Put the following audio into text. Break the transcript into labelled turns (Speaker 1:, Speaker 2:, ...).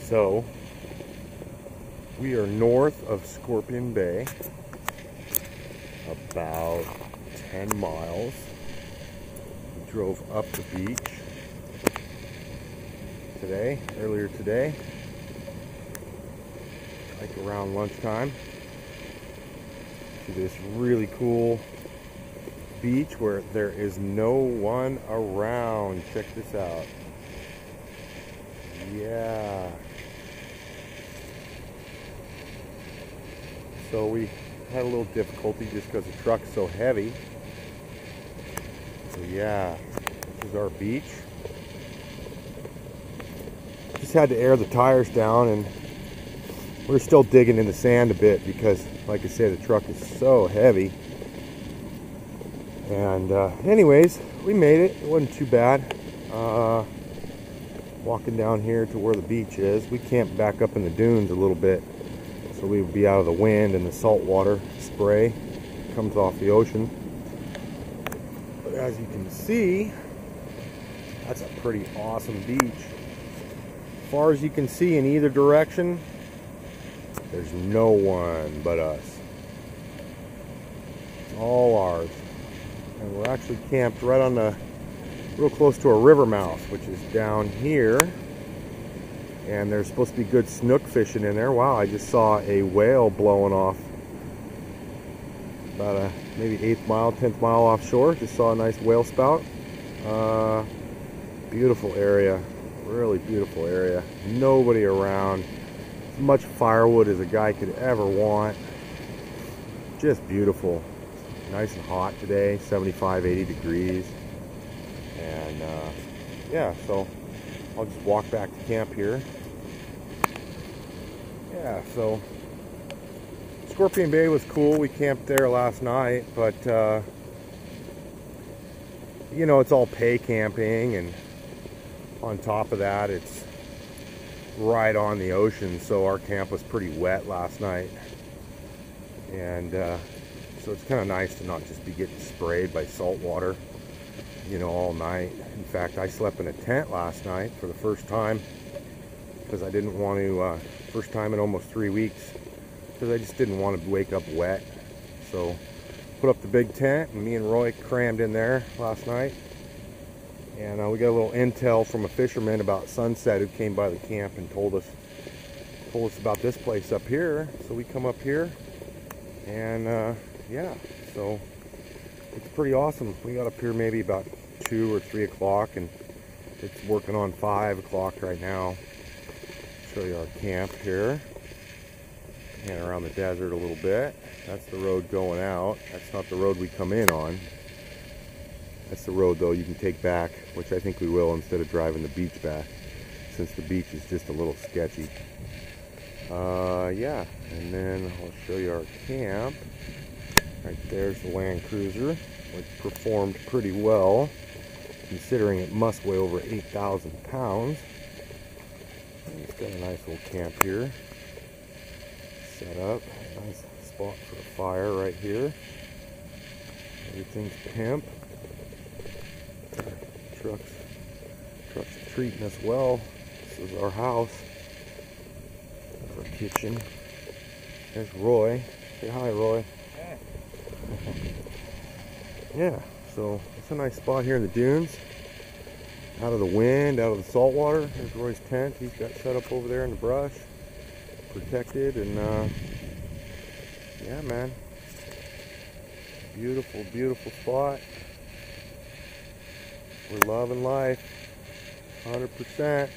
Speaker 1: So we are north of Scorpion Bay, about 10 miles. We drove up the beach earlier today, like around lunchtime, to this really cool beach where there is no one around. Check this out. Yeah. So we had a little difficulty just because the truck's so heavy. So yeah, this is our beach. Just had to air the tires down, and we're still digging in the sand a bit because, like I said, the truck is so heavy. And anyways, we made it. It wasn't too bad. Walking down here to where the beach is. We camped back up in the dunes a little bit, so we would be out of the wind and the salt water spray comes off the ocean. But as you can see, that's a pretty awesome beach. As far as you can see in either direction, there's no one but us. It's all ours. And we're actually camped right on the, real close to a river mouth, which is down here. And there's supposed to be good snook fishing in there. Wow, I just saw a whale blowing off about a maybe 8th mile, 10th mile offshore. Just saw a nice whale spout. Beautiful area, really beautiful area. Nobody around. As much firewood as a guy could ever want. Just beautiful. Nice and hot today, 75, 80 degrees. And yeah, so I'll just walk back to camp here. Yeah, so Scorpion Bay was cool. We camped there last night, but you know, it's all pay camping, and on top of that, it's right on the ocean, so our camp was pretty wet last night. And so it's kind of nice to not just be getting sprayed by salt water, you know, all night. In fact, I slept in a tent last night for the first time because I didn't want to, first time in almost 3 weeks, because I just didn't want to wake up wet. So put up the big tent, and me and Roy crammed in there last night. And we got a little intel from a fisherman about sunset who came by the camp and told us about this place up here. So we come up here, and yeah, so it's pretty awesome. We got up here maybe about 2 or 3 o'clock, and it's working on 5 o'clock right now. Show you our camp here, and around the desert a little bit. That's the road going out. That's not the road we come in on. That's the road, though, you can take back, which I think we will, instead of driving the beach back, since the beach is just a little sketchy. Yeah, and then I'll show you our camp. Right there's the Land Cruiser, which performed pretty well, considering it must weigh over 8,000 pounds. And it's got a nice little camp here set up. Nice spot for a fire right here. Everything's pimp. Truck's treating us well. This is our house. There's our kitchen. There's Roy. Say hi, Roy. Yeah, so it's a nice spot here in the dunes. Out of the wind, out of the salt water. There's Roy's tent. He's got set up over there in the brush, protected, and yeah, man. Beautiful, beautiful spot. We're loving life, 100%.